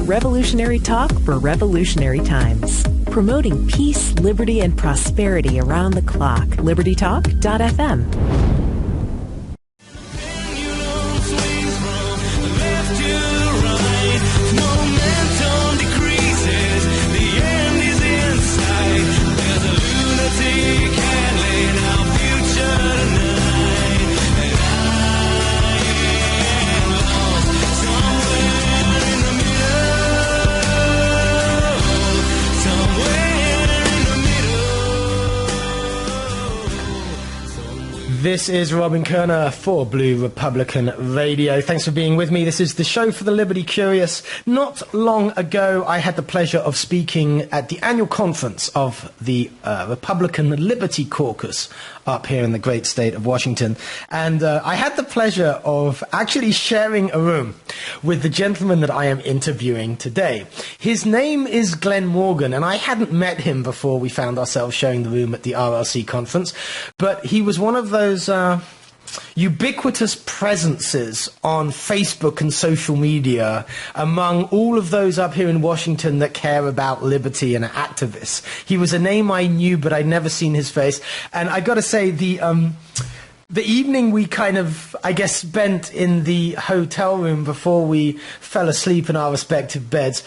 Revolutionary talk for revolutionary times. Promoting peace, liberty, and prosperity around the clock. LibertyTalk.fm. This is Robin Koerner for Blue Republican Radio. Thanks for being with me. This is the show for the Liberty Curious. Not long ago, I had the pleasure of speaking at the annual conference of the Republican Liberty Caucus up here in the great state of Washington. And I had the pleasure of actually sharing a room with the gentleman that I am interviewing today. His name is Glen Morgan, and I hadn't met him before we found ourselves sharing the room at the RLC conference. But he was one of those ubiquitous presences on Facebook and social media among all of those up here in Washington that care about liberty and are activists. He was a name I knew, but I'd never seen his face. And I got to say, the evening we kind of, I guess, spent in the hotel room before we fell asleep in our respective beds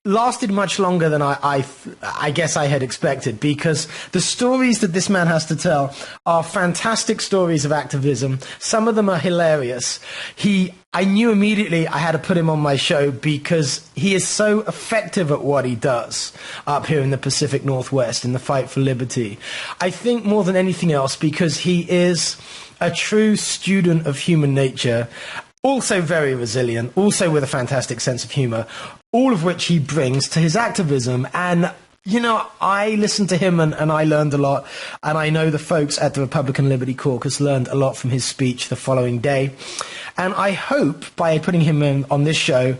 lasted much longer than I guess I had expected, because the stories that this man has to tell are fantastic stories of activism. Some of them are hilarious. I knew immediately I had to put him on my show because he is so effective at what he does up here in the Pacific Northwest in the fight for liberty. I think more than anything else because he is a true student of human nature, also very resilient, also with a fantastic sense of humor, all of which he brings to his activism. And, you know, I listened to him and I learned a lot. And I know the folks at the Republican Liberty Caucus learned a lot from his speech the following day. And I hope by putting him on this show,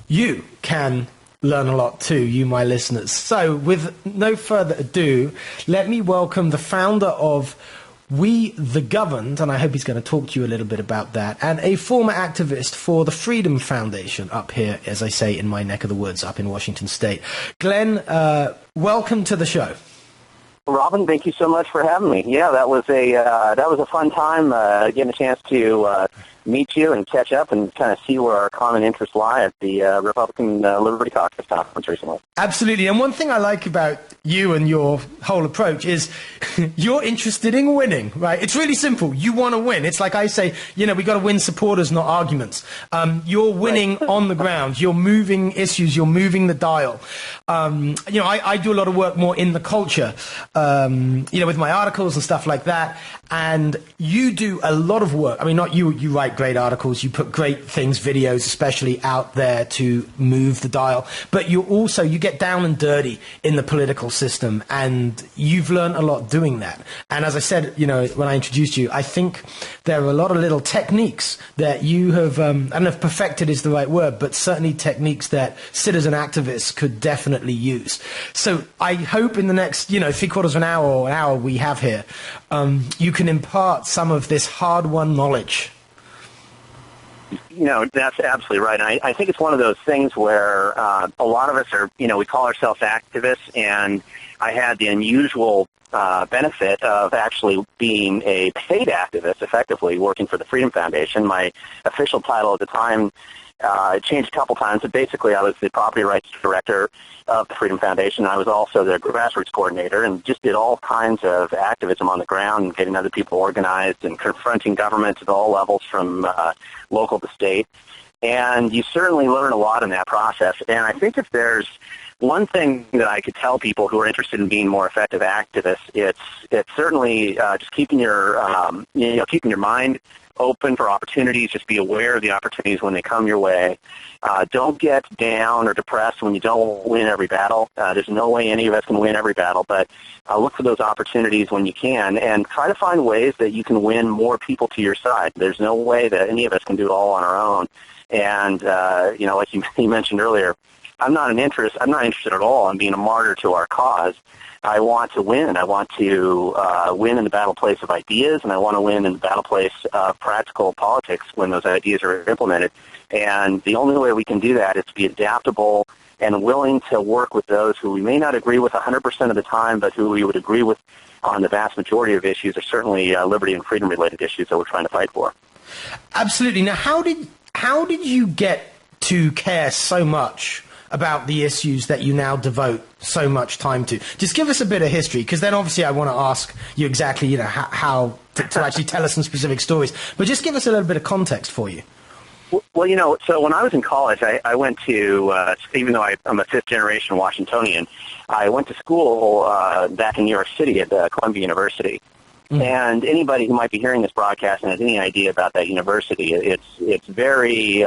you can learn a lot too, you, my listeners. So with no further ado, let me welcome the founder of We the Governed, and I hope he's going to talk to you a little bit about that, and a former activist for the Freedom Foundation up here, as I say, in my neck of the woods up in Washington State. Glenn, welcome to the show. Robin, thank you so much for having me. Yeah, that was a fun time getting a chance to meet you and catch up and kind of see where our common interests lie at the Republican Liberty Caucus conference recently. Absolutely. And one thing I like about you and your whole approach is you're interested in winning, right? It's really simple. You want to win. It's like I say, you know, we got to win supporters, not arguments. You're winning on the ground. You're moving issues. You're moving the dial. You know, I do a lot of work more in the culture, you know, with my articles and stuff like that. And you do a lot of work. I mean, not you write great articles. You put great things, videos especially, out there to move the dial. But you get down and dirty in the political system. And you've learned a lot doing that. And as I said, you know, when I introduced you, I think there are a lot of little techniques that you have, I don't know if perfected is the right word, but certainly techniques that citizen activists could definitely use. So I hope in the next, you know, 3/4 of an hour or an hour we have here, you can impart some of this hard-won knowledge. You know, that's absolutely right. And I think it's one of those things where a lot of us are, you know, we call ourselves activists, and I had the unusual benefit of actually being a paid activist, effectively working for the Freedom Foundation. My official title at the time it changed a couple times, but basically I was the property rights director of the Freedom Foundation. I was also the grassroots coordinator and just did all kinds of activism on the ground and getting other people organized and confronting governments at all levels from local to state. And you certainly learn a lot in that process. And I think if there's one thing that I could tell people who are interested in being more effective activists, it's certainly just keeping your keeping your mind open for opportunities. Just be aware of the opportunities when they come your way. Don't get down or depressed when you don't win every battle. There's no way any of us can win every battle, but look for those opportunities when you can, and try to find ways that you can win more people to your side. There's no way that any of us can do it all on our own. And like you mentioned earlier, I'm not interested at all in being a martyr to our cause. I want to win. I want to win in the battle place of ideas, and I want to win in the battle place of practical politics when those ideas are implemented. And the only way we can do that is to be adaptable and willing to work with those who we may not agree with 100% of the time, but who we would agree with on the vast majority of issues, or certainly liberty and freedom-related issues that we're trying to fight for. Absolutely. Now, how did you get to care so much about the issues that you now devote so much time to? Just give us a bit of history, because then obviously I want to ask you exactly, how to actually tell us some specific stories. But just give us a little bit of context for you. Well, so when I was in college, I went to, even though I'm a fifth-generation Washingtonian, I went to school back in New York City at Columbia University. Mm-hmm. And anybody who might be hearing this broadcast and has any idea about that university, it's very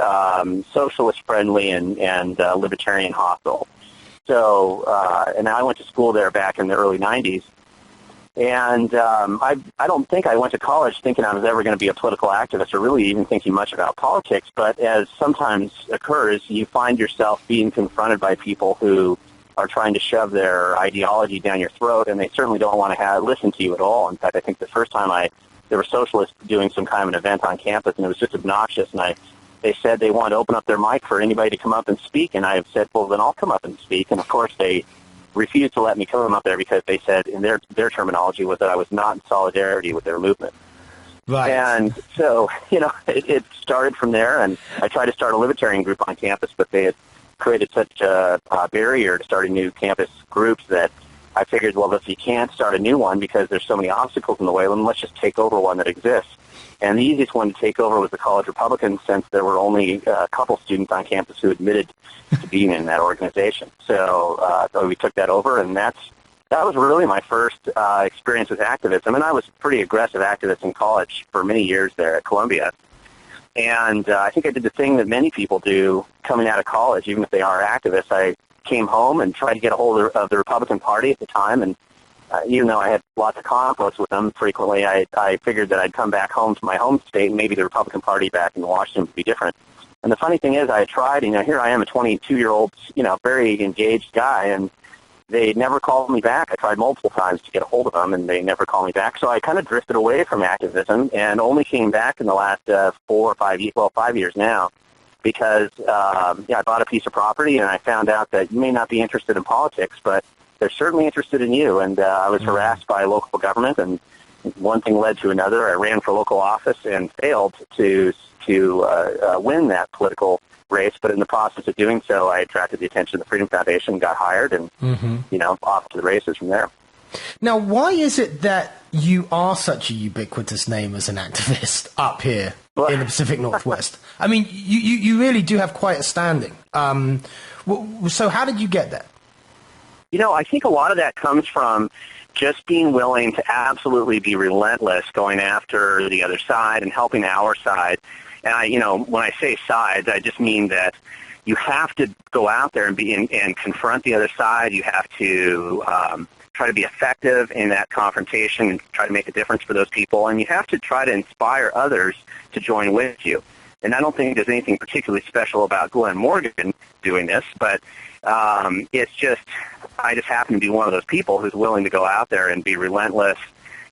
socialist-friendly and libertarian hostile. So, and I went to school there back in the early 90s. And I don't think I went to college thinking I was ever going to be a political activist or really even thinking much about politics. But as sometimes occurs, you find yourself being confronted by people who are trying to shove their ideology down your throat, and they certainly don't want to listen to you at all. In fact, I think the first time there were socialists doing some kind of an event on campus, and it was just obnoxious, and they said they wanted to open up their mic for anybody to come up and speak, and I said, well, then I'll come up and speak. And, of course, they refused to let me come up there because they said, in their terminology, was that I was not in solidarity with their movement. Right. And so, it started from there, and I tried to start a libertarian group on campus, but they had created such a barrier to starting new campus groups that I figured, well, if you can't start a new one because there's so many obstacles in the way, then let's just take over one that exists. And the easiest one to take over was the College Republicans, since there were only a couple students on campus who admitted to being in that organization. So we took that over, and that was really my first experience with activism. And I was a pretty aggressive activist in college for many years there at Columbia. And I think I did the thing that many people do coming out of college, even if they are activists. I came home and tried to get a hold of the Republican Party at the time, and even though I had lots of conflicts with them frequently, I figured that I'd come back home to my home state, and maybe the Republican Party back in Washington would be different. And the funny thing is, I had tried, here I am, a 22-year-old, very engaged guy, and they never called me back. I tried multiple times to get a hold of them, and they never called me back. So I kind of drifted away from activism and only came back in the last 4 or 5 years, 5 years now, because I bought a piece of property, and I found out that you may not be interested in politics, but they're certainly interested in you. And I was harassed by local government, and one thing led to another. I ran for local office and failed to win that political race, but in the process of doing so, I attracted the attention of the Freedom Foundation, got hired, and off to the races from there. Now, why is it that you are such a ubiquitous name as an activist up here in the Pacific Northwest? I mean, you really do have quite a standing. So how did you get that? I think a lot of that comes from just being willing to absolutely be relentless going after the other side and helping our side. And when I say sides, I just mean that you have to go out there and confront the other side. You have to try to be effective in that confrontation and try to make a difference for those people. And you have to try to inspire others to join with you. And I don't think there's anything particularly special about Glen Morgan doing this, but it's just, I just happen to be one of those people who's willing to go out there and be relentless.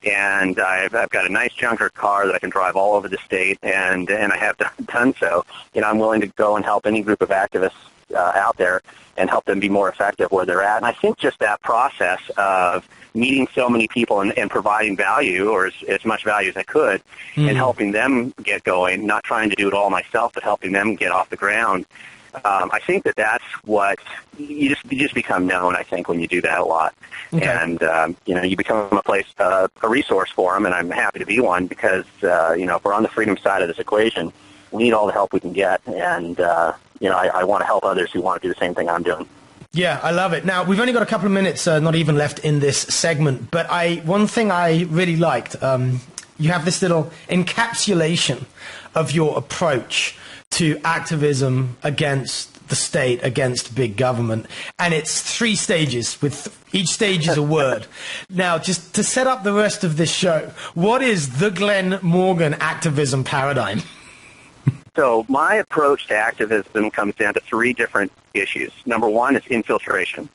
And I've got a nice junker car that I can drive all over the state, and I have done so. I'm willing to go and help any group of activists out there and help them be more effective where they're at. And I think just that process of meeting so many people and providing value, or as much value as I could, and helping them get going, not trying to do it all myself, but helping them get off the ground. I think that's what you just become known, I think, when you do that a lot. Okay. And, you become a resource for them, and I'm happy to be one because, if we're on the freedom side of this equation, we need all the help we can get. And, I want to help others who want to do the same thing I'm doing. Yeah, I love it. Now, we've only got a couple of minutes, not even left in this segment, but one thing I really liked, you have this little encapsulation of your approach to activism against the state, against big government. And it's 3 stages, with each stage is a word. Now, just to set up the rest of this show, what is the Glen Morgan activism paradigm? So my approach to activism comes down to three different issues. Number one is infiltration.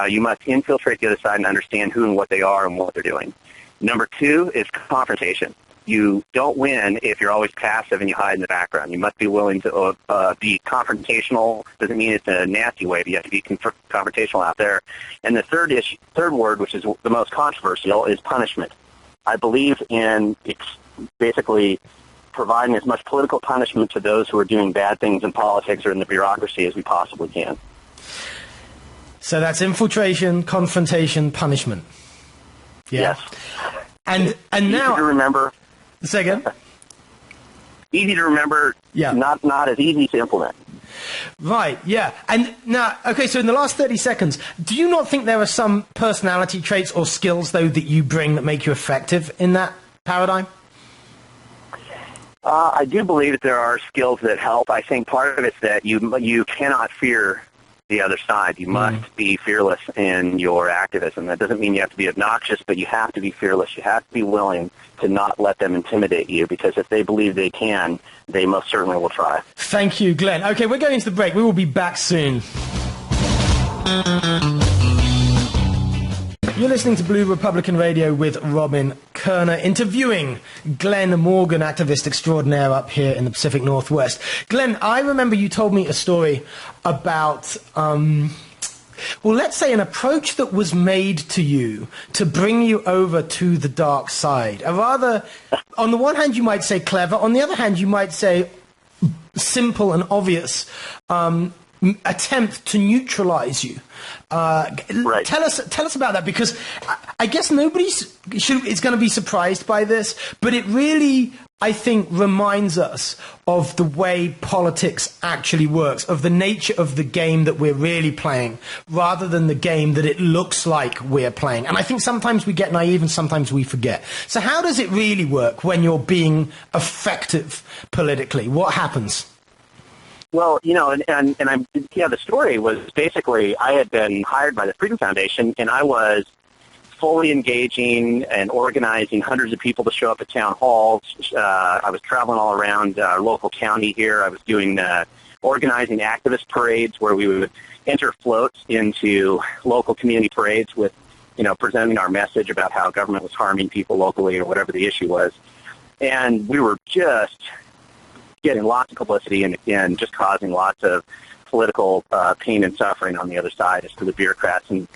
You must infiltrate the other side and understand who and what they are and what they're doing. Number two is confrontation. You don't win if you're always passive and you hide in the background. You must be willing to be confrontational. Doesn't mean it's a nasty way, but you have to be confrontational out there. And the third word, which is the most controversial, is punishment. I believe in basically providing as much political punishment to those who are doing bad things in politics or in the bureaucracy as we possibly can. So that's infiltration, confrontation, punishment. Yeah. Yes. And now... Easy to remember. Say again? Easy to remember, yeah. Not as easy to implement. Right, yeah. And now, okay, so in the last 30 seconds, do you not think there are some personality traits or skills, though, that you bring that make you effective in that paradigm? I do believe that there are skills that help. I think part of it's that you cannot fear the other side. You must be fearless in your activism. That doesn't mean you have to be obnoxious, but you have to be fearless. You have to be willing to not let them intimidate you, because if they believe they can, they most certainly will try. Thank you, Glenn. Okay, we're going to the break. We will be back soon. You're listening to Blue Republican Radio with Robin Koerner, interviewing Glen Morgan, activist extraordinaire up here in the Pacific Northwest. Glenn, I remember you told me a story about, well, let's say an approach that was made to you to bring you over to the dark side. A rather, on the one hand, you might say clever. On the other hand, you might say simple and obvious attempt to neutralize you. Right. Tell us about that, because I guess nobody is going to be surprised by this, but it really, I think, reminds us of the way politics actually works, of the nature of the game that we're really playing, rather than the game that it looks like we're playing. And I think sometimes we get naive and sometimes we forget. So how does it really work when you're being effective politically? What happens? Well, the story was basically I had been hired by the Freedom Foundation, and I was fully engaging and organizing hundreds of people to show up at town halls. I was traveling all around our local county here. I was doing organizing activist parades where we would enter floats into local community parades with, presenting our message about how government was harming people locally or whatever the issue was. And we were just getting lots of publicity and just causing lots of political pain and suffering on the other side as to the bureaucrats and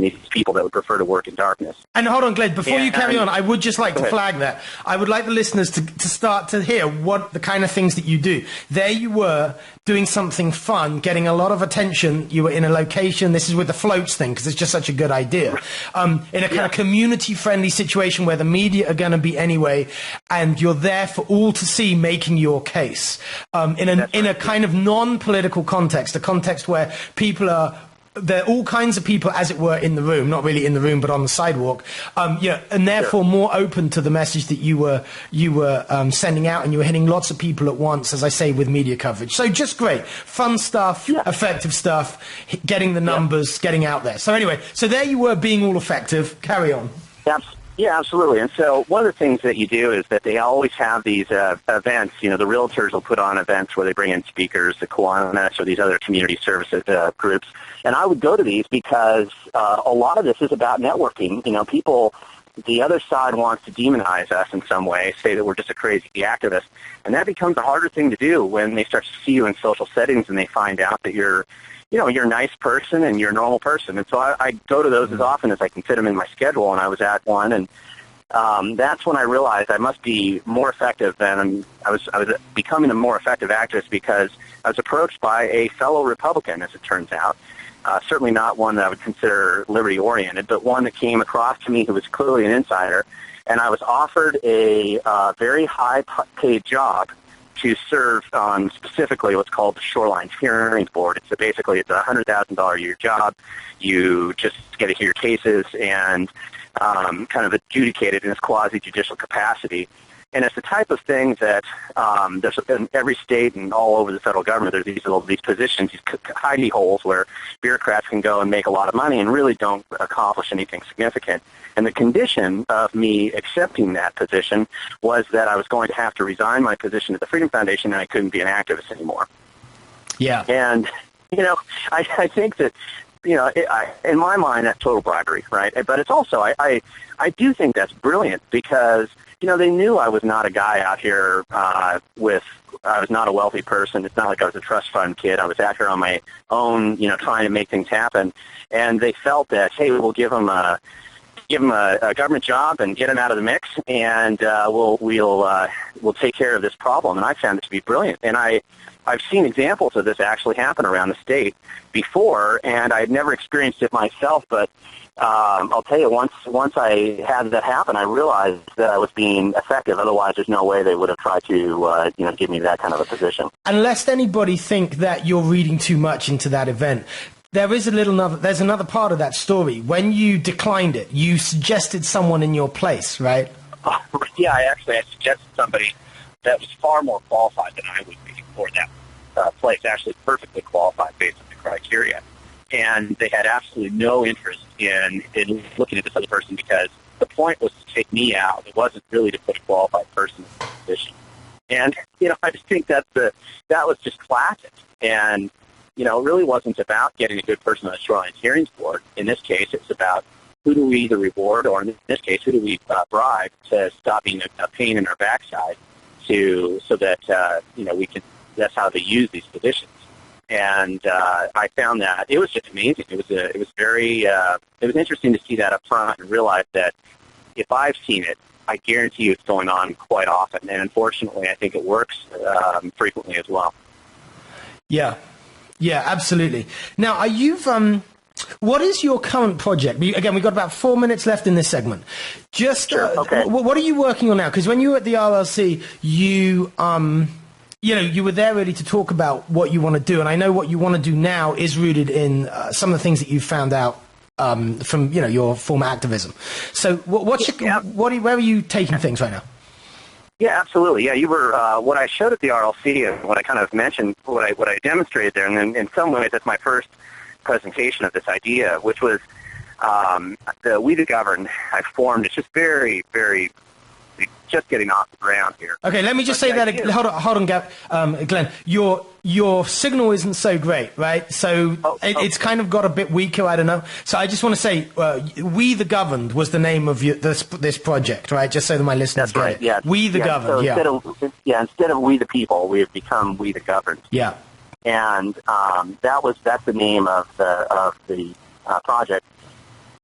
these people that would prefer to work in darkness. And hold on, Glenn, before you carry on, I would just like to flag that. I would like the listeners to start to hear what the kind of things that you do. There you were doing something fun, getting a lot of attention. You were in a location, this is with the floats thing, because it's just such a good idea, in a kind of community-friendly situation where the media are going to be anyway, and you're there for all to see making your case. In a kind of non-political context, a context where people are... There are all kinds of people, as it were, in the room, not really in the room, but on the sidewalk, and therefore more open to the message that you were sending out, and you were hitting lots of people at once, as I say, with media coverage. So just great. Fun stuff, effective stuff, getting the numbers, getting out there. So anyway, so there you were being all effective. Carry on. Yeah, absolutely. And so one of the things that you do is that they always have these events. The realtors will put on events where they bring in speakers, the Quantities or these other community services groups. And I would go to these because a lot of this is about networking. People, the other side wants to demonize us in some way, say that we're just a crazy activist. And that becomes a harder thing to do when they start to see you in social settings and they find out that you're a nice person and you're a normal person. And so I go to those as often as I can fit them in my schedule, and I was at one, and that's when I realized I must be more effective than I was becoming a more effective activist, because I was approached by a fellow Republican, as it turns out, certainly not one that I would consider liberty-oriented, but one that came across to me who was clearly an insider, and I was offered a very high-paid job to serve on specifically what's called the Shoreline Hearings Board. Basically it's a $100,000 a year job. You just get to hear cases and kind of adjudicate it in its quasi-judicial capacity. And it's the type of thing that there's in every state and all over the federal government. There's these positions, these hidey holes where bureaucrats can go and make a lot of money and really don't accomplish anything significant. And the condition of me accepting that position was that I was going to have to resign my position at the Freedom Foundation, and I couldn't be an activist anymore. Yeah. And, I think that, in my mind, that's total bribery, right? But it's also, I do think that's brilliant because, they knew I was not a guy out here I was not a wealthy person. It's not like I was a trust fund kid. I was out here on my own, trying to make things happen. And they felt that, hey, we'll give them a government job and get him out of the mix, and we'll take care of this problem. And I found it to be brilliant. And I've seen examples of this actually happen around the state before, and I had never experienced it myself. But I'll tell you, once I had that happen, I realized that I was being effective. Otherwise, there's no way they would have tried to give me that kind of a position. And lest anybody think that you're reading too much into that event, there's another part of that story. When you declined it, you suggested someone in your place, right? Yeah, I suggested somebody that was far more qualified than I would be for that place, actually perfectly qualified based on the criteria. And they had absolutely no interest in looking at this other person because the point was to take me out. It wasn't really to put a qualified person in the position. And, I just think that was just classic. And, it really wasn't about getting a good person on the Shoreline Hearings Board. In this case, it's about who do we either reward, or in this case, who do we bribe to stop being a pain in our backside so that, we can, that's how they use these positions. And I found that it was just amazing. It was interesting to see that up front and realize that if I've seen it, I guarantee you it's going on quite often. And unfortunately, I think it works frequently as well. Yeah. Yeah, absolutely. Now, what is your current project? Again, we've got about 4 minutes left in this segment. Sure, okay. What are you working on now? Because when you were at the RLC, you were there ready to talk about what you want to do. And I know what you want to do now is rooted in some of the things that you found out from, your former activism. So where are you taking things right now? Yeah, absolutely. Yeah, you were what I showed at the RLC and what I kind of mentioned, what I demonstrated there, and then in some ways that's my first presentation of this idea, which was the We the Govern I formed. It's just very, very just getting off the ground here. Okay, let me just say that again. Hold on, Glenn. Your signal isn't so great, right? So it's kind of got a bit weaker. I don't know. So I just want to say, We the Governed was the name of this project, right? Just so that my listeners get it. Yeah. We the Governed. So instead of We the People, we have become We the Governed. Yeah. And that's the name of the project.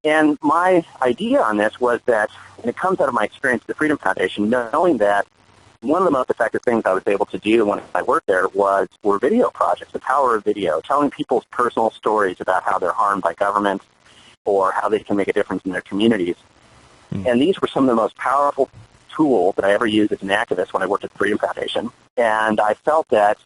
And my idea on this was that, and it comes out of my experience at the Freedom Foundation, knowing that one of the most effective things I was able to do when I worked there were video projects, the power of video, telling people's personal stories about how they're harmed by government or how they can make a difference in their communities. And these were some of the most powerful tools that I ever used as an activist when I worked at the Freedom Foundation. And I felt that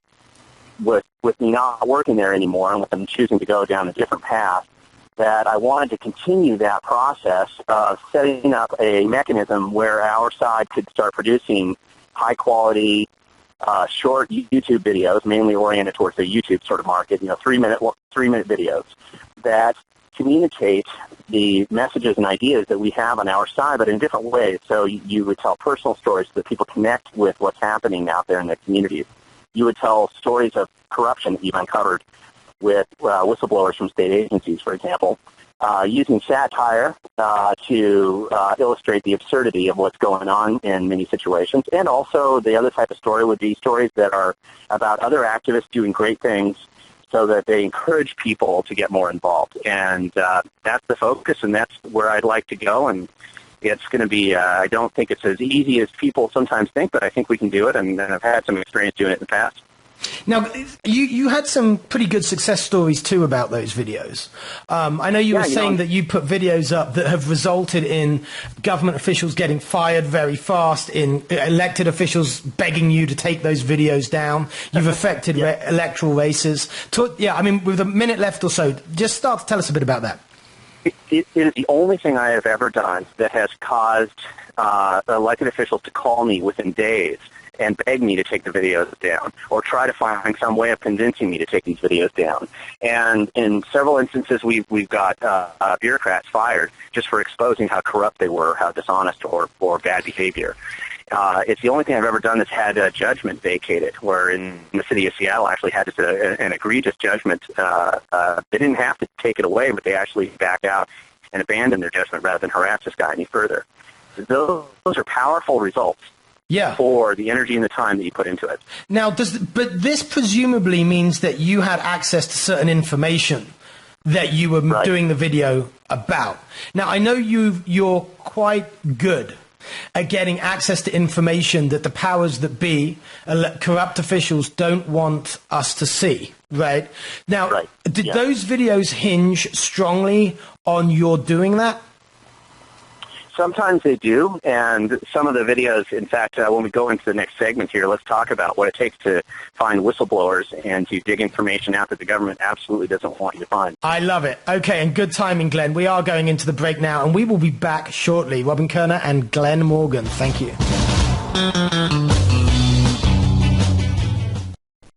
with me not working there anymore and with them choosing to go down a different path, that I wanted to continue that process of setting up a mechanism where our side could start producing high-quality, short YouTube videos, mainly oriented towards the YouTube sort of market, 3-minute videos that communicate the messages and ideas that we have on our side, but in different ways. So you would tell personal stories so that people connect with what's happening out there in the communities. You would tell stories of corruption that you've uncovered with whistleblowers from state agencies, for example, using satire to illustrate the absurdity of what's going on in many situations. And also the other type of story would be stories that are about other activists doing great things so that they encourage people to get more involved. And that's the focus, and that's where I'd like to go. And it's going to be, I don't think it's as easy as people sometimes think, but I think we can do it, and I've had some experience doing it in the past. Now, you had some pretty good success stories, too, about those videos. I know you were saying that you put videos up that have resulted in government officials getting fired very fast, in elected officials begging you to take those videos down. You've affected electoral races. With a minute left or so, just start to tell us a bit about that. It is the only thing I have ever done that has caused elected officials to call me within days and beg me to take the videos down, or try to find some way of convincing me to take these videos down. And in several instances, we've got bureaucrats fired just for exposing how corrupt they were, how dishonest or bad behavior. It's the only thing I've ever done that's had a judgment vacated, where in the city of Seattle actually had an egregious judgment. They didn't have to take it away, but they actually backed out and abandoned their judgment rather than harass this guy any further. Those are powerful results. Yeah. For the energy and the time that you put into it. Now, but this presumably means that you had access to certain information that you were doing the video about. Now, I know you're quite good at getting access to information that the powers that be, corrupt officials, don't want us to see, right? Now, did those videos hinge strongly on your doing that? Sometimes they do, and some of the videos, in fact, when we go into the next segment here, let's talk about what it takes to find whistleblowers and to dig information out that the government absolutely doesn't want you to find. I love it. Okay, and good timing, Glenn. We are going into the break now, and we will be back shortly. Robin Koerner and Glenn Morgan. Thank you.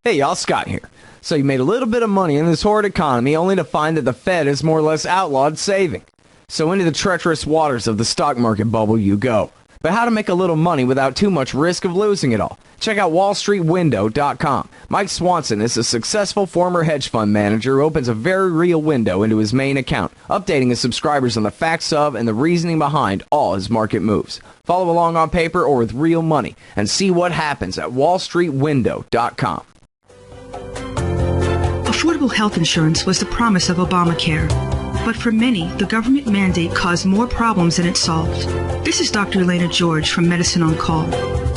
Hey, y'all, Scott here. So you made a little bit of money in this horrid economy only to find that the Fed has more or less outlawed saving. So into the treacherous waters of the stock market bubble you go. But how to make a little money without too much risk of losing it all? Check out wallstreetwindow.com. Mike Swanson is a successful former hedge fund manager who opens a very real window into his main account, updating his subscribers on the facts of and the reasoning behind all his market moves. Follow along on paper or with real money and see what happens at wallstreetwindow.com. Affordable health insurance was the promise of Obamacare. But for many, the government mandate caused more problems than it solved. This is Dr. Elena George from Medicine on Call,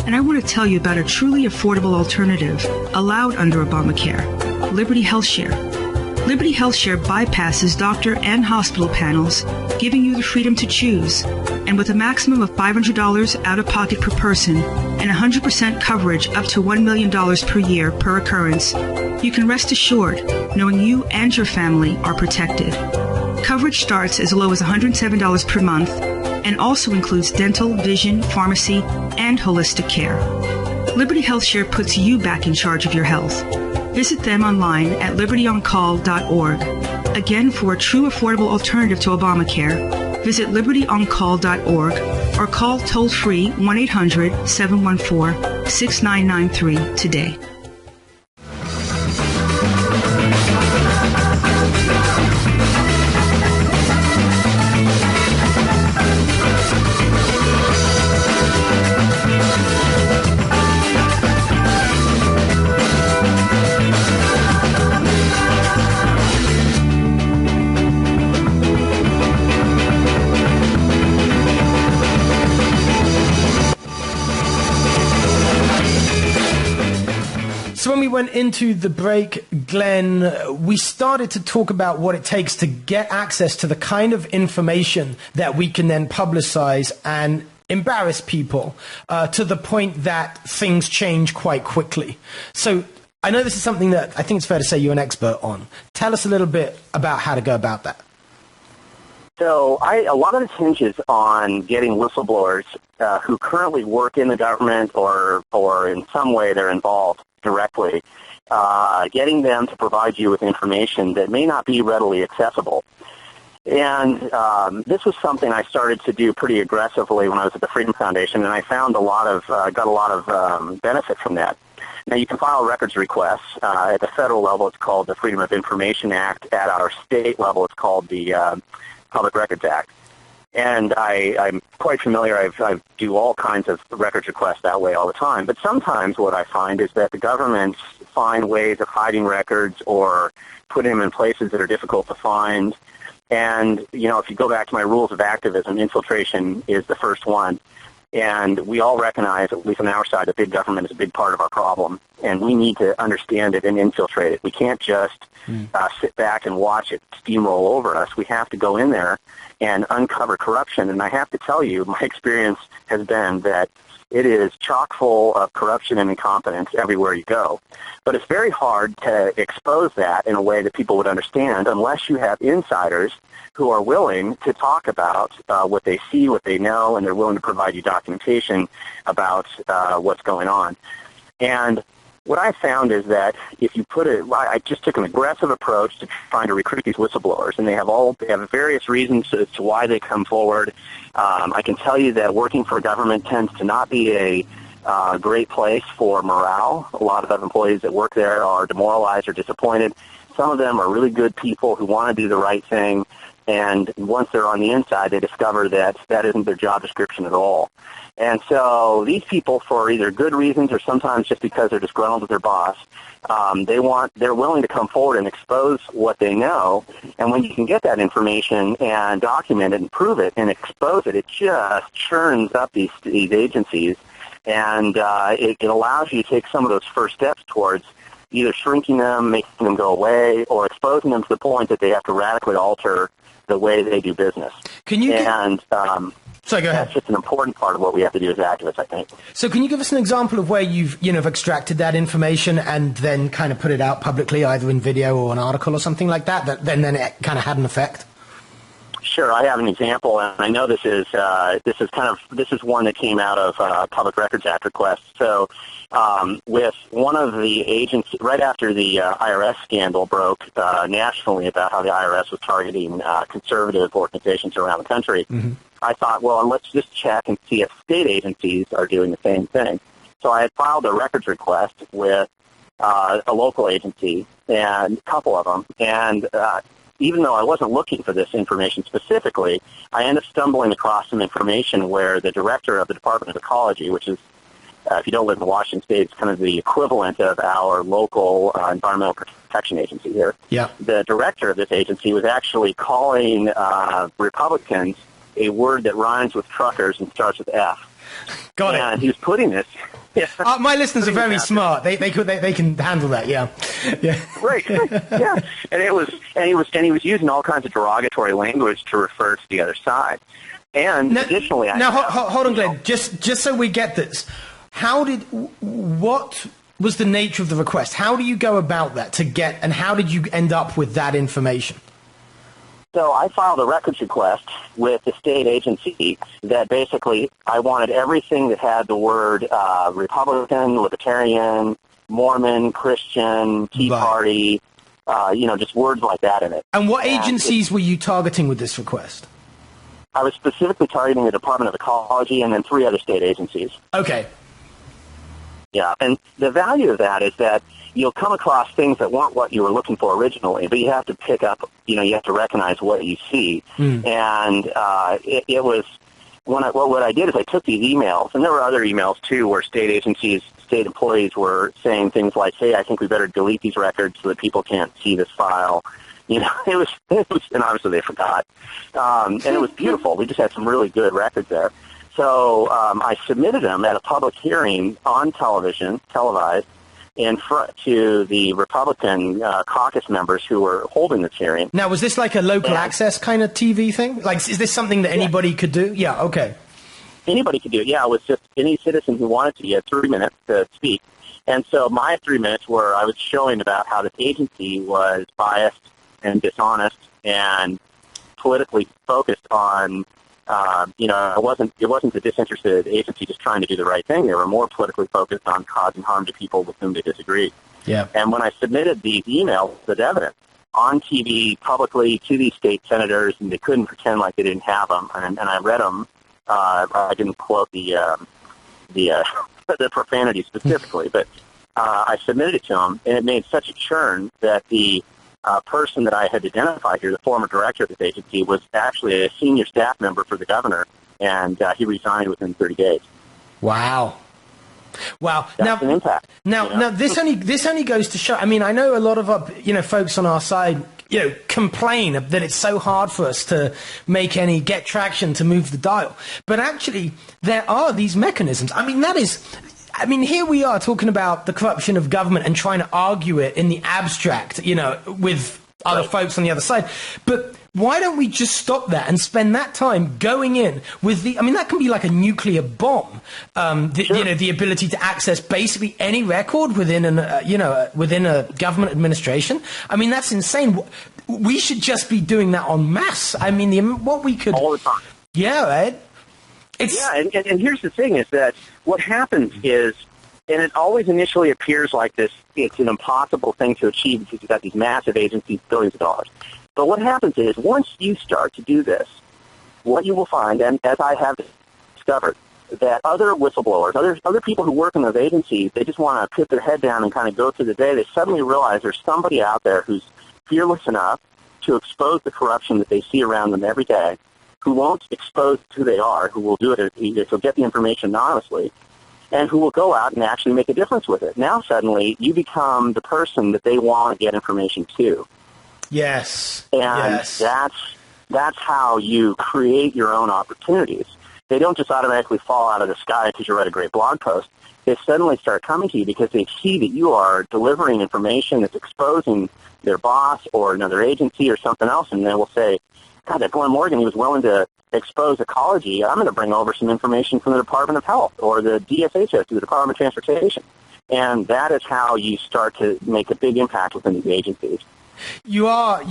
and I want to tell you about a truly affordable alternative allowed under Obamacare, Liberty HealthShare. Liberty HealthShare bypasses doctor and hospital panels, giving you the freedom to choose. And with a maximum of $500 out of pocket per person and 100% coverage up to $1 million per year per occurrence, you can rest assured knowing you and your family are protected. Coverage starts as low as $107 per month and also includes dental, vision, pharmacy, and holistic care. Liberty HealthShare puts you back in charge of your health. Visit them online at libertyoncall.org. Again, for a true affordable alternative to Obamacare, visit libertyoncall.org or call toll-free 1-800-714-6993 today. So when we went into the break, Glenn, we started to talk about what it takes to get access to the kind of information that we can then publicize and embarrass people to the point that things change quite quickly. So I know this is something that I think it's fair to say you're an expert on. Tell us a little bit about how to go about that. So a lot of this hinges on getting whistleblowers who currently work in the government or in some way they're involved directly, getting them to provide you with information that may not be readily accessible. And this was something I started to do pretty aggressively when I was at the Freedom Foundation, and I found got a lot of benefit from that. Now, you can file records requests. At the federal level, it's called the Freedom of Information Act. At our state level, it's called the Public Records Act. And I'm quite familiar. I do all kinds of records requests that way all the time. But sometimes what I find is that the governments find ways of hiding records or putting them in places that are difficult to find. And, you know, if you go back to my rules of activism, infiltration is the first one. And we all recognize, at least on our side, that big government is a big part of our problem. And we need to understand it and infiltrate it. We can't just sit back and watch it steamroll over us. We have to go in there and uncover corruption. And I have to tell you, my experience has been that it is chock full of corruption and incompetence everywhere you go. But it's very hard to expose that in a way that people would understand unless you have insiders who are willing to talk about what they see, what they know, and they're willing to provide you documentation about what's going on. And what I found is that if you I just took an aggressive approach to trying to recruit these whistleblowers, and they have various reasons as to why they come forward. I can tell you that working for government tends to not be a great place for morale. A lot of employees that work there are demoralized or disappointed. Some of them are really good people who want to do the right thing, and once they're on the inside, they discover that that isn't their job description at all. And so these people, for either good reasons or sometimes just because they're disgruntled with their boss, they're willing to come forward and expose what they know. And when you can get that information and document it and prove it and expose it, it just churns up these agencies, and it allows you to take some of those first steps towards either shrinking them, making them go away, or exposing them to the point that they have to radically alter the way they do business. Can you? Sorry, go ahead. That's just an important part of what we have to do as activists, I think. So can you give us an example of where you've extracted that information and then kind of put it out publicly, either in video or an article or something like that then it kind of had an effect? Sure, I have an example, and I know this is one that came out of Public Records Act request. So, with one of the agents, right after the IRS scandal broke nationally about how the IRS was targeting conservative organizations around the country, I thought, well, let's just check and see if state agencies are doing the same thing. So I had filed a records request with a local agency and a couple of them, and even though I wasn't looking for this information specifically, I ended up stumbling across some information where the director of the Department of Ecology, which is, if you don't live in Washington State, it's kind of the equivalent of our local environmental protection agency here. Yeah. The director of this agency was actually calling Republicans a word that rhymes with truckers and starts with F. Got it. And he was putting this. Yeah. My listeners are very smart. They can handle that. Yeah. Right. Yeah. And he was using all kinds of derogatory language to refer to the other side. And additionally, hold on, Glenn. Just so we get this, what was the nature of the request? How do you go about that and how did you end up with that information? So I filed a records request with the state agency that basically I wanted everything that had the word Republican, Libertarian, Mormon, Christian, Tea Party, just words like that in it. And what agencies were you targeting with this request? I was specifically targeting the Department of Ecology and then 3 other state agencies. Okay. Yeah, and the value of that is that you'll come across things that weren't what you were looking for originally, but you have to pick up, you have to recognize what you see. And it was, what I did is I took these emails, and there were other emails too where state agencies, state employees were saying things like, hey, I think we better delete these records so that people can't see this file. It was, and obviously they forgot. And it was beautiful. We just had some really good records there. So I submitted them at a public hearing on television, televised, in front to the Republican caucus members who were holding this hearing. Now, was this like a local access kind of TV thing? Like, is this something that anybody could do? Yeah, okay. Anybody could do it, yeah. It was just any citizen who wanted to. You had 3 minutes to speak. And so my 3 minutes were I was showing about how this agency was biased and dishonest and politically focused on it wasn't a disinterested agency just trying to do the right thing. They were more politically focused on causing harm to people with whom they disagreed. Yeah. And when I submitted these emails as evidence on TV publicly to these state senators, and they couldn't pretend like they didn't have them, and I read them, I didn't quote the profanity specifically, but I submitted it to them, and it made such a churn that the person that I had identified here, the former director of this agency, was actually a senior staff member for the governor, and he resigned within 30 days. Wow. That's an impact. Now, this only goes to show. I mean, I know a lot of our, folks on our side, complain that it's so hard for us to get traction to move the dial. But actually, there are these mechanisms. I mean, here we are talking about the corruption of government and trying to argue it in the abstract, with other folks on the other side. But why don't we just stop that and spend that time going in with that can be like a nuclear bomb. The ability to access basically any record within within a government administration. I mean, that's insane. We should just be doing that en masse. I mean, what we could... All the time. Yeah, right? And here's the thing is that what happens is, and it always initially appears like this, it's an impossible thing to achieve because you've got these massive agencies, billions of dollars. But what happens is, once you start to do this, what you will find, and as I have discovered, that other whistleblowers, other people who work in those agencies, they just want to put their head down and kind of go through the day. They suddenly realize there's somebody out there who's fearless enough to expose the corruption that they see around them every day, who won't expose who they are, who will do it, who'll get the information anonymously, and who will go out and actually make a difference with it. Now suddenly you become the person that they want to get information to. Yes. And that's how you create your own opportunities. They don't just automatically fall out of the sky because you read a great blog post. They suddenly start coming to you because they see that you are delivering information that's exposing their boss or another agency or something else, and they will say, God, that Glen Morgan, he was willing to expose Ecology. I'm going to bring over some information from the Department of Health or the DSHS, the Department of Transportation. And that is how you start to make a big impact within these agencies. You are,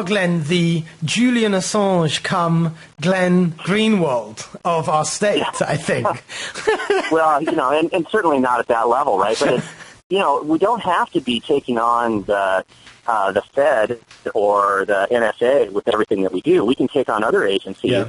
Glenn, the Julian Assange come Glenn Greenwald of our state, I think. Well, and certainly not at that level, right? But it's, we don't have to be taking on the Fed or the NSA with everything that we do. We can take on other agencies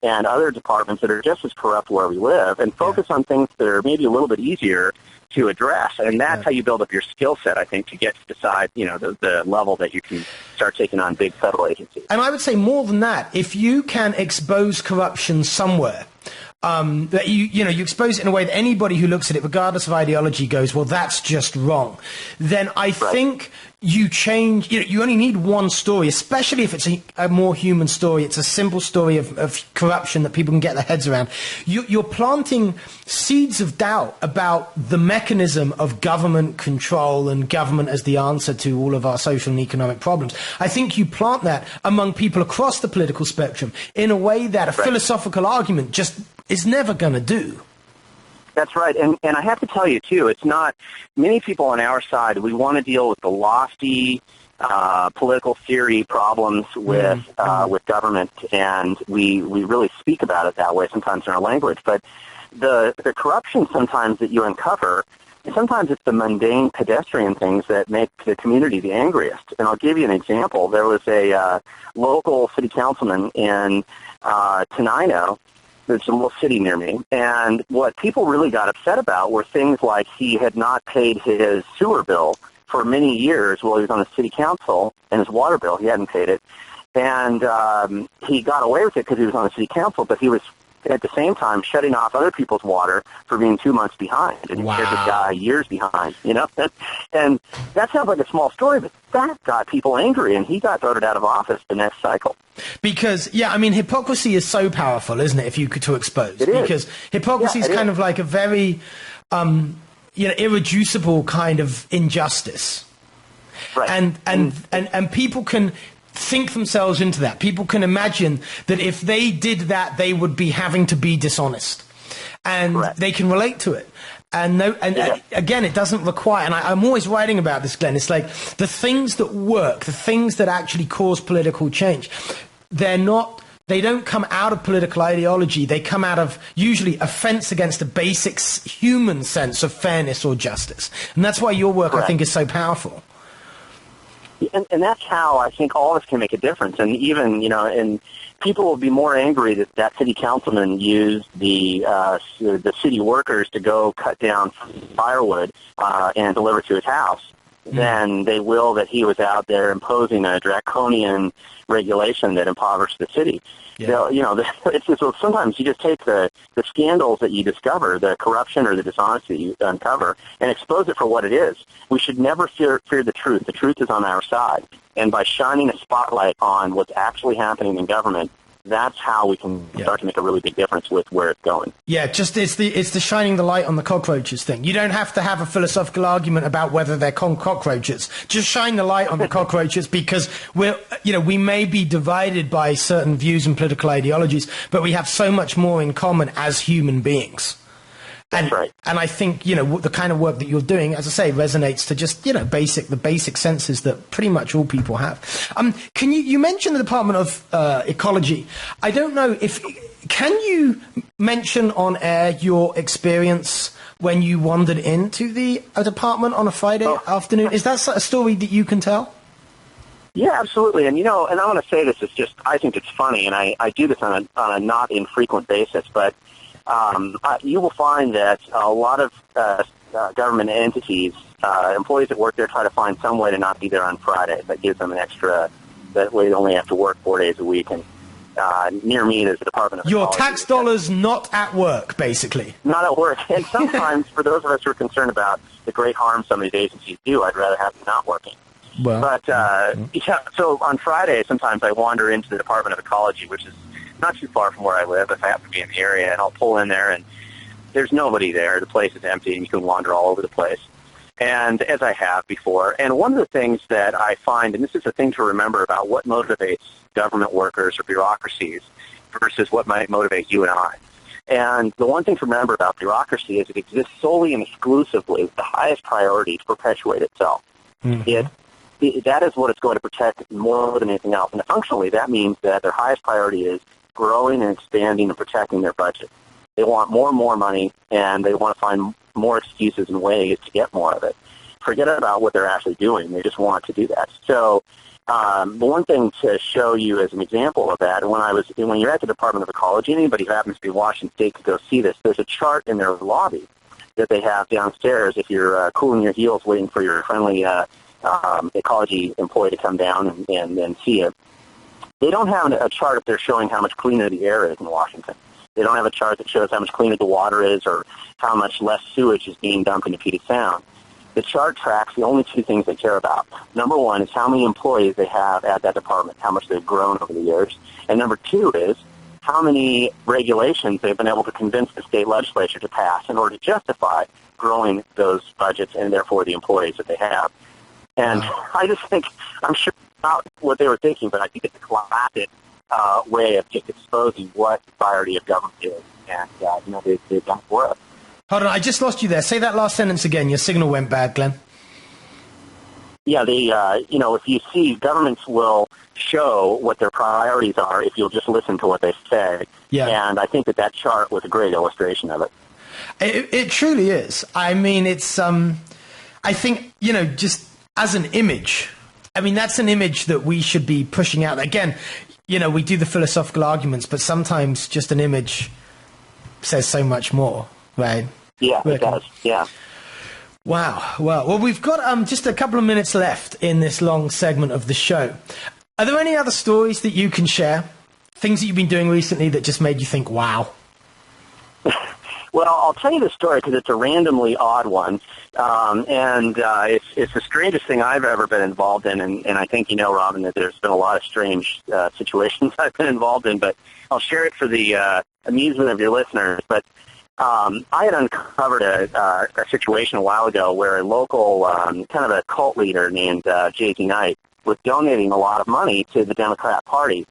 and other departments that are just as corrupt where we live and focus on things that are maybe a little bit easier to address. And that's how you build up your skill set, I think, to get to decide, the level that you can start taking on big federal agencies. And I would say more than that, if you can expose corruption somewhere, that you expose it in a way that anybody who looks at it, regardless of ideology, goes, well, that's just wrong. Then I think you change. You only need one story, especially if it's a more human story. It's a simple story of corruption that people can get their heads around. You're planting seeds of doubt about the mechanism of government control and government as the answer to all of our social and economic problems. I think you plant that among people across the political spectrum in a way that a philosophical argument just is never going to do. That's right. And I have to tell you, too, it's not many people on our side, we want to deal with the lofty political theory problems with government, and we really speak about it that way sometimes in our language. But the corruption sometimes that you uncover, sometimes it's the mundane pedestrian things that make the community the angriest. And I'll give you an example. There was a local city councilman in Tenino. There's a little city near me, and what people really got upset about were things like he had not paid his sewer bill for many years while he was on the city council, and his water bill, he hadn't paid it, and he got away with it because he was on the city council, but he was at the same time shutting off other people's water for being 2 months behind, and here's this guy years behind, and that sounds like a small story, but that got people angry, and he got voted out of office the next cycle. Because, hypocrisy is so powerful, isn't it, if you could to expose? It is. Because hypocrisy is kind of like a very, irreducible kind of injustice. Right. And people can think themselves into that. People can imagine that if they did that, they would be having to be dishonest. And they can relate to it. And again, it doesn't require, and I'm always writing about this, Glenn, it's like the things that work, the things that actually cause political change, they don't come out of political ideology, they come out of usually offense against a basic human sense of fairness or justice. And that's why your work, I think, is so powerful. And that's how I think all of us can make a difference. And even, and people will be more angry that city councilman used the city workers to go cut down firewood and deliver to his house than they will that he was out there imposing a draconian regulation that impoverished the city. Yeah. It's just, sometimes you just take the scandals that you discover, the corruption or the dishonesty that you uncover, and expose it for what it is. We should never fear the truth. The truth is on our side. And by shining a spotlight on what's actually happening in government, that's how we can start to make a really big difference with where it's going. Yeah, just it's the shining the light on the cockroaches thing. You don't have to have a philosophical argument about whether they're cockroaches. Just shine the light on the cockroaches, because we may be divided by certain views and political ideologies, but we have so much more in common as human beings. That's right. And I think, the kind of work that you're doing, as I say, resonates to just, the basic senses that pretty much all people have. You mentioned the Department of Ecology. I don't know can you mention on air your experience when you wandered into the department on a Friday afternoon? Is that a story that you can tell? Yeah, absolutely. And, and I want to say this, I think it's funny, and I do this on a not infrequent basis, but you will find that a lot of government entities, employees that work there, try to find some way to not be there on Friday. That gives them an extra, that way they only have to work 4 days a week. And near me, there's the Department of Your Ecology. tax dollars not at work, basically. Not at work. And sometimes, for those of us who are concerned about the great harm some of these agencies do, I'd rather have them not working. Well, but, so on Friday, sometimes I wander into the Department of Ecology, which is not too far from where I live, if I happen to be in the area, and I'll pull in there, and there's nobody there. The place is empty, and you can wander all over the place, and as I have before. And one of the things that I find, and this is a thing to remember about what motivates government workers or bureaucracies versus what might motivate you and I. And the one thing to remember about bureaucracy is it exists solely and exclusively with the highest priority to perpetuate itself. Mm-hmm. That is what it's going to protect more than anything else. And functionally, that means that their highest priority is growing and expanding and protecting their budget. They want more and more money, and they want to find more excuses and ways to get more of it. Forget about what they're actually doing. They just want to do that. So the one thing to show you as an example of that, when you're at the Department of Ecology, anybody who happens to be in Washington State could go see this. There's a chart in their lobby that they have downstairs if you're cooling your heels waiting for your friendly ecology employee to come down and see it. They don't have a chart up there showing how much cleaner the air is in Washington. They don't have a chart that shows how much cleaner the water is or how much less sewage is being dumped into Puget Sound. The chart tracks the only two things they care about. Number one is how many employees they have at that department, how much they've grown over the years. And number two is how many regulations they've been able to convince the state legislature to pass in order to justify growing those budgets and therefore the employees that they have. And I just think, I'm sure not what they were thinking, but I think it's a classic way of just exposing what the priority of government is. And, they've done for us. Hold on, I just lost you there. Say that last sentence again. Your signal went bad, Glenn. Yeah, if you see, governments will show what their priorities are if you'll just listen to what they say. Yeah. And I think that chart was a great illustration of it. It truly is. I mean, it's, I think, just as an image, I mean, that's an image that we should be pushing out. Again, we do the philosophical arguments, but sometimes just an image says so much more, right? Yeah, it does, yeah. Wow. Well, we've got just a couple of minutes left in this long segment of the show. Are there any other stories that you can share? Things that you've been doing recently that just made you think, wow? Well, I'll tell you the story because it's a randomly odd one, and it's the strangest thing I've ever been involved in, and I think Robin, that there's been a lot of strange situations I've been involved in, but I'll share it for the amusement of your listeners. But I had uncovered a situation a while ago where a local kind of a cult leader named J.Z. Knight was donating a lot of money to the Democrat Party.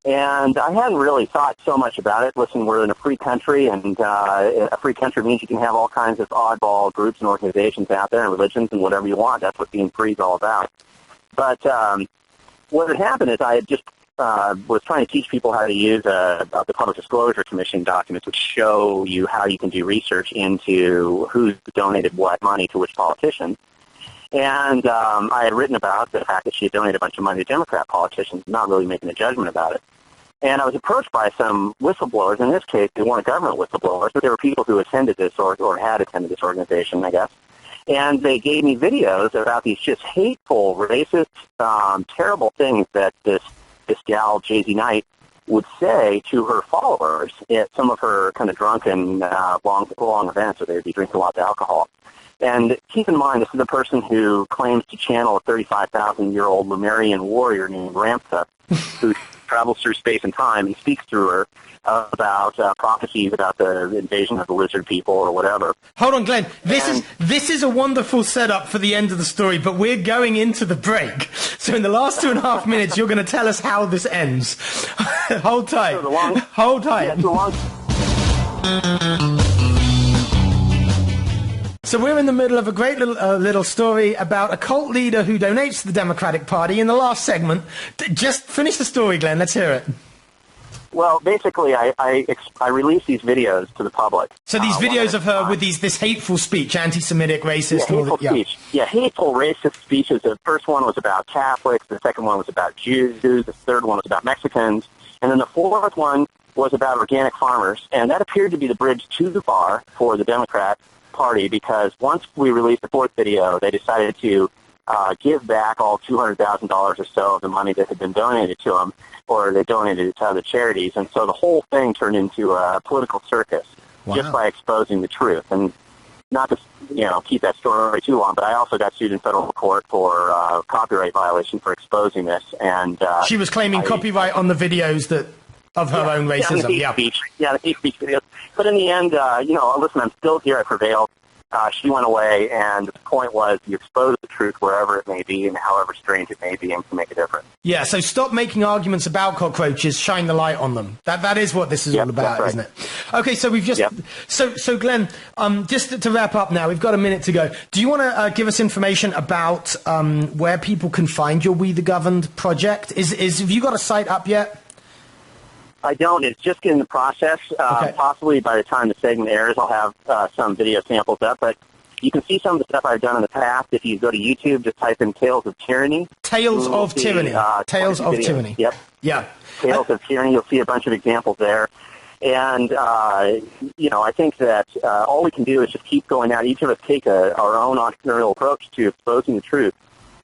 And I hadn't really thought so much about it. Listen, we're in a free country, and a free country means you can have all kinds of oddball groups and organizations out there and religions and whatever you want. That's what being free is all about. But what had happened is I had just was trying to teach people how to use the Public Disclosure Commission documents, which show you how you can do research into who's donated what money to which politicians. And I had written about the fact that she had donated a bunch of money to Democrat politicians, not really making a judgment about it. And I was approached by some whistleblowers. In this case, they weren't government whistleblowers, but they were people who attended this or had attended this organization, I guess. And they gave me videos about these just hateful, racist, terrible things that this gal, J.Z. Knight, would say to her followers at some of her kind of drunken, long events where they'd be drinking lots of alcohol. And keep in mind, this is a person who claims to channel a 35,000-year-old Lemurian warrior named Ramtha, who travels through space and time and speaks through her about prophecies about the invasion of the lizard people or whatever. Hold on, Glenn. This is a wonderful setup for the end of the story, but we're going into the break. So in the last 2.5 minutes, you're going to tell us how this ends. Hold tight. Hold tight. So we're in the middle of a great little story about a cult leader who donates to the Democratic Party. In the last segment, just finish the story, Glenn. Let's hear it. Well, basically, I released these videos to the public. So these videos of her with this hateful speech, anti-Semitic, racist, hateful speech. Yeah, hateful, racist speeches. The first one was about Catholics. The second one was about Jews. The third one was about Mexicans. And then the fourth one was about organic farmers. And that appeared to be the bridge too far for the Democrat Party, because once we released the fourth video, they decided to give back all $200,000 or so of the money that had been donated to them, or they donated it to other charities. And so the whole thing turned into a political circus, just by exposing the truth. And not to keep that story too long, but I also got sued in federal court for copyright violation for exposing this. And she was claiming copyright on the videos of her own racism. The hate speech videos. But in the end, listen, I'm still here. I prevailed. She went away, and the point was you expose the truth wherever it may be and however strange it may be, and can make a difference. Yeah, so stop making arguments about cockroaches, shine the light on them. That is what this is all about, isn't it? Okay, so we've just... So Glenn, just to wrap up now, we've got a minute to go. Do you want to give us information about where people can find your We the Governed project? Have you got a site up yet? I don't. It's just in the process. Possibly by the time the segment airs, I'll have some video samples up. But you can see some of the stuff I've done in the past. If you go to YouTube, just type in Tales of Tyranny. Tales of Tyranny. Tales of Tyranny. Yep. Yeah. Tales of Tyranny. You'll see a bunch of examples there. And, I think that all we can do is just keep going out. Each of us take our own entrepreneurial approach to exposing the truth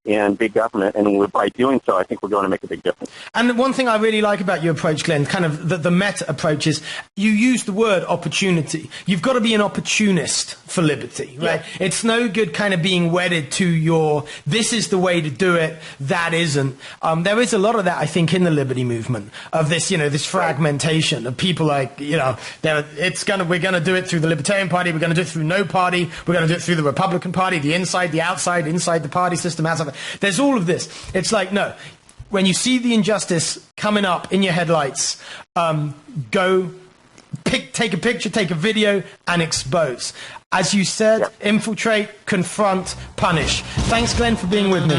in big government, and by doing so, I think we're going to make a big difference. And one thing I really like about your approach, Glenn, kind of the meta approach, is you use the word opportunity. You've got to be an opportunist for liberty, right? Yeah. It's no good kind of being wedded to this is the way to do it, that isn't. There is a lot of that, I think, in the liberty movement, of this, this fragmentation of people like, we're going to do it through the Libertarian Party, we're going to do it through no party, we're going to do it through the Republican Party, the inside, the outside, inside the party system, outside. There's all of this. It's like, no, when you see the injustice coming up in your headlights, take a picture, take a video, and expose. As you said, infiltrate, confront, punish. Thanks, Glenn, for being with me.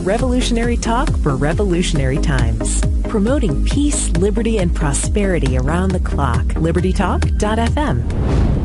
Revolutionary talk for revolutionary times. Promoting peace, liberty, and prosperity around the clock. LibertyTalk.fm.